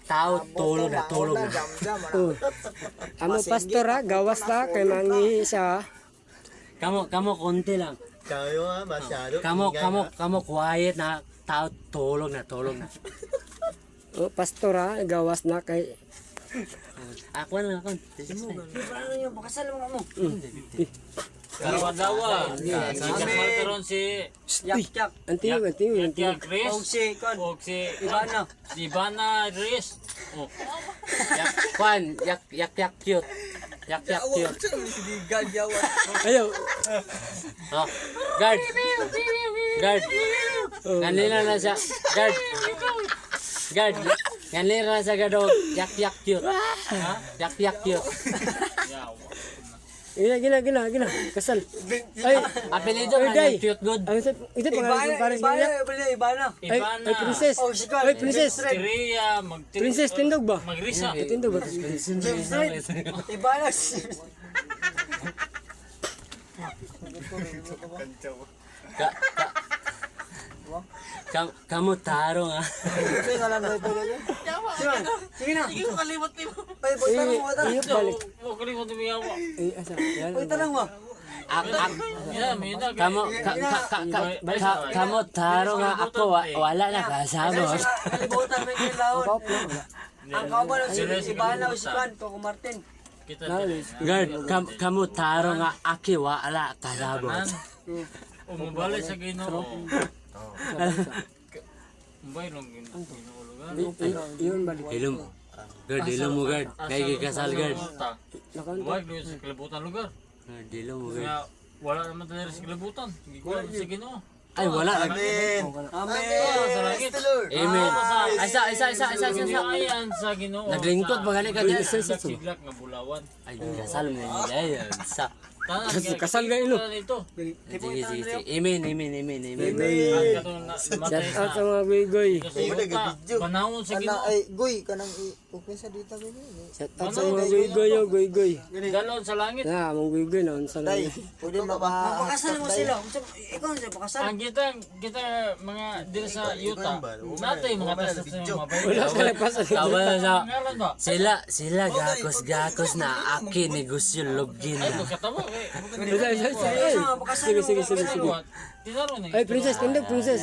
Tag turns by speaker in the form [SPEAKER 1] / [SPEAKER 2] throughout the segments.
[SPEAKER 1] tao tulog na.
[SPEAKER 2] Amo pastor ha, gawas na kay mangi siya.
[SPEAKER 1] Kamo konti lang.
[SPEAKER 3] Kayo ha, masyado.
[SPEAKER 1] Kamo quiet na, tao tulog na.
[SPEAKER 2] O pastor ha, gawas na kay
[SPEAKER 1] Ako na ako.
[SPEAKER 4] Paano yun? Pakasal mo mo.
[SPEAKER 5] Dalawa-dawa. Kasal karon si
[SPEAKER 4] Yak.
[SPEAKER 2] antiyo.
[SPEAKER 5] Chris.
[SPEAKER 4] O si Kon.
[SPEAKER 5] O si
[SPEAKER 4] Ivana.
[SPEAKER 5] Ivana Reyes. Oh.
[SPEAKER 1] Kwan, yak cute. Yak cute.
[SPEAKER 2] Ayo.
[SPEAKER 1] Oh, guard. Kanina na siya. Guard. Kanina na siya gadog. Yak cute. Yak cute.
[SPEAKER 2] Gina. Kasal. Ay,
[SPEAKER 1] Apelido
[SPEAKER 2] Ay,
[SPEAKER 1] na
[SPEAKER 2] day.
[SPEAKER 1] cute good.
[SPEAKER 2] ang ito pangalan para sa niya.
[SPEAKER 4] Ibana.
[SPEAKER 2] Ay, princess.
[SPEAKER 4] Oh, si Kon.
[SPEAKER 2] Ay, princess.
[SPEAKER 5] Ria,
[SPEAKER 2] Princess tindog ba?
[SPEAKER 5] Magrisa.
[SPEAKER 2] Tindog ba?
[SPEAKER 4] Ibana.
[SPEAKER 1] Kamu tarong ah.
[SPEAKER 4] Sige na.
[SPEAKER 5] Sige ko kalimot ni mo.
[SPEAKER 4] Ay, tanong mo.
[SPEAKER 2] Iyo balik.
[SPEAKER 5] Mo kalimot ni mo.
[SPEAKER 2] Ay, asa. Yan.
[SPEAKER 4] Uy, tanong mo.
[SPEAKER 1] Kamu tarong nga ako wala na kasama.
[SPEAKER 4] Kalibutan mo yung laon. Ang kauban si Ibana o si Kon. Coco Martin.
[SPEAKER 5] Kita
[SPEAKER 1] Guard, kamu tarong nga aki wala kasama.
[SPEAKER 5] umubalik sa Ginoo. Umbay nung Ginoo.
[SPEAKER 2] Iyon balik.
[SPEAKER 1] Ilum. Guard, ilum mo guard. Kaya kasal guard.
[SPEAKER 5] Huwag doon sa kalibutan lugar.
[SPEAKER 1] Guard, ilum mo guard.
[SPEAKER 5] Kaya wala naman tayo sa kalibutan. Gikuha sa Ginoo.
[SPEAKER 1] Ay wala.
[SPEAKER 4] Amen.
[SPEAKER 5] Sa langit.
[SPEAKER 1] Amen. Isa.
[SPEAKER 5] Ayan sa Ginoo.
[SPEAKER 1] Naglingkod ba gani ka dyan?
[SPEAKER 5] Siglag nga bulawan.
[SPEAKER 1] Ay, kasal mo niya. Sa.
[SPEAKER 2] Kasal ga ilo.
[SPEAKER 5] Ito.
[SPEAKER 1] Sige. Amen.
[SPEAKER 2] Shout out sa mga goy-goy.
[SPEAKER 5] Panahon sa Ginoo.
[SPEAKER 6] Ay, Goy, kanang okay sa dita ba ni?
[SPEAKER 2] Shout out sa mga goy-goy.
[SPEAKER 5] Dalon sa langit.
[SPEAKER 2] Na, mga goy-goy na unsa
[SPEAKER 6] Day,
[SPEAKER 2] lang.
[SPEAKER 6] pwede mapa.
[SPEAKER 4] Pakasal mo sila. Ikaw na siya pakasal.
[SPEAKER 5] Ang kita mga dito sa Utah. Natay mga pastor sa mga bayan.
[SPEAKER 2] Wala ka nagpasa.
[SPEAKER 1] Tama na siya.
[SPEAKER 5] Ngalan ba?
[SPEAKER 1] Sila gakos na aki negosyo login
[SPEAKER 5] Ay,
[SPEAKER 1] na.
[SPEAKER 5] pagkatama.
[SPEAKER 2] Sige.
[SPEAKER 5] Tinaro na.
[SPEAKER 2] Ay, princess, tindog, princess.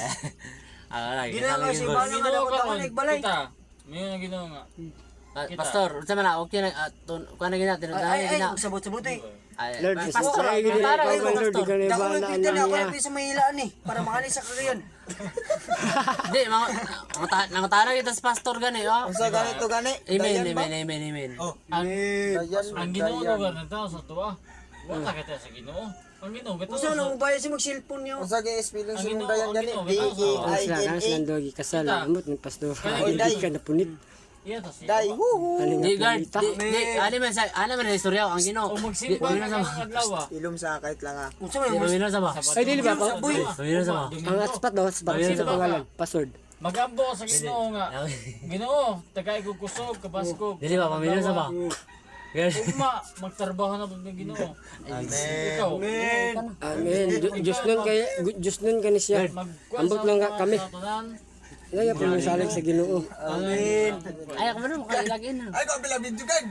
[SPEAKER 1] Lagi
[SPEAKER 4] Ginagawa si Ibana nga
[SPEAKER 5] Ginoo
[SPEAKER 4] dapat
[SPEAKER 5] ka
[SPEAKER 4] ako nagbalay.
[SPEAKER 5] Kita. May nga Ginoo nga.
[SPEAKER 1] Pastor, unsa man okay na kuan na gina tinudahan
[SPEAKER 4] Ay,
[SPEAKER 1] gina.
[SPEAKER 4] sabot-sabot eh.
[SPEAKER 2] Lord,
[SPEAKER 4] Pastor,
[SPEAKER 2] ay gidi
[SPEAKER 1] para
[SPEAKER 2] ka
[SPEAKER 1] kayo,
[SPEAKER 2] Lord, di ka na
[SPEAKER 4] Dako
[SPEAKER 2] bahala
[SPEAKER 4] ng Peter na ako
[SPEAKER 2] niya.
[SPEAKER 4] yung sa Mahilaan eh. Para makalis sa kagayon.
[SPEAKER 1] Di nangutana kita sa pastor gani oh.
[SPEAKER 6] Unsa ganito gani?
[SPEAKER 1] Amen.
[SPEAKER 5] Ang Ginoo lugar na tao sa tuwa. Wala kita sa Ginoo. Ang Ginoo kita
[SPEAKER 4] Gusto na ubaya si mag-cellphone niyo.
[SPEAKER 6] Unsa gi spelling
[SPEAKER 5] Ang
[SPEAKER 6] sa
[SPEAKER 5] Ginoo,
[SPEAKER 6] dayan
[SPEAKER 5] ang
[SPEAKER 6] gani?
[SPEAKER 5] Ginoo,
[SPEAKER 6] D G I
[SPEAKER 2] Sila
[SPEAKER 6] N
[SPEAKER 2] kan
[SPEAKER 6] A.
[SPEAKER 2] silang dogi kasal. Amot ng pastor.
[SPEAKER 6] Ay,
[SPEAKER 2] Hindi ka napunit.
[SPEAKER 5] Iya ta siya.
[SPEAKER 6] Day, woo.
[SPEAKER 1] Di guard, ano man istorya ang Ginoo.
[SPEAKER 5] O magsimba ka ng adlaw.
[SPEAKER 6] Ilom sa kahit lang ah.
[SPEAKER 4] Gusto
[SPEAKER 1] Di
[SPEAKER 4] mo
[SPEAKER 1] pamino sa ba?
[SPEAKER 2] Ay, dili ba?
[SPEAKER 1] Pamino sa ba?
[SPEAKER 2] Ang hotspot daw, hotspot. Sa pangalan, password.
[SPEAKER 5] Magambo ka sa Ginoo nga. Ginoo, tagay ko kusog, kabaskog.
[SPEAKER 1] Dili ba pamino sa ba? Guard.
[SPEAKER 5] Ugma, magtrabaho na pag Ginoo. Ikaw.
[SPEAKER 2] Amen. Diyos nun ka ni siya. Ambot lang nga kami. Kaya po yung salig sa Ginoo.
[SPEAKER 4] Amen.
[SPEAKER 1] Ay ako man makilagin na.
[SPEAKER 3] Ay, ko bila video kan.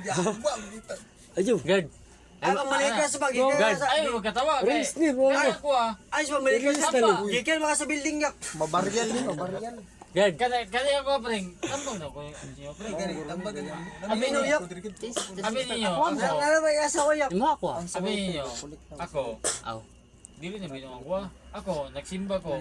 [SPEAKER 2] Ayo.
[SPEAKER 1] Guard.
[SPEAKER 4] Ay, pamalik ka sa pag
[SPEAKER 5] Ay, magkatawa.
[SPEAKER 2] Rins ni mo.
[SPEAKER 5] Kaya ko ah.
[SPEAKER 4] Ay, pamalik ka sa pag. Gikan maka sa building yak.
[SPEAKER 6] Mabaryan ni, mabaryan.
[SPEAKER 1] Guard.
[SPEAKER 5] Kaya ako, preng. Tambang na ko yung preng.
[SPEAKER 4] Amin no yak.
[SPEAKER 5] Sabi ninyo, ako.
[SPEAKER 4] Ano ba yung asa ko yak?
[SPEAKER 1] Imo ako.
[SPEAKER 5] Sabi ninyo, ako.
[SPEAKER 1] Aw.
[SPEAKER 5] Dili na binong ako. Ako, nagsimba ko.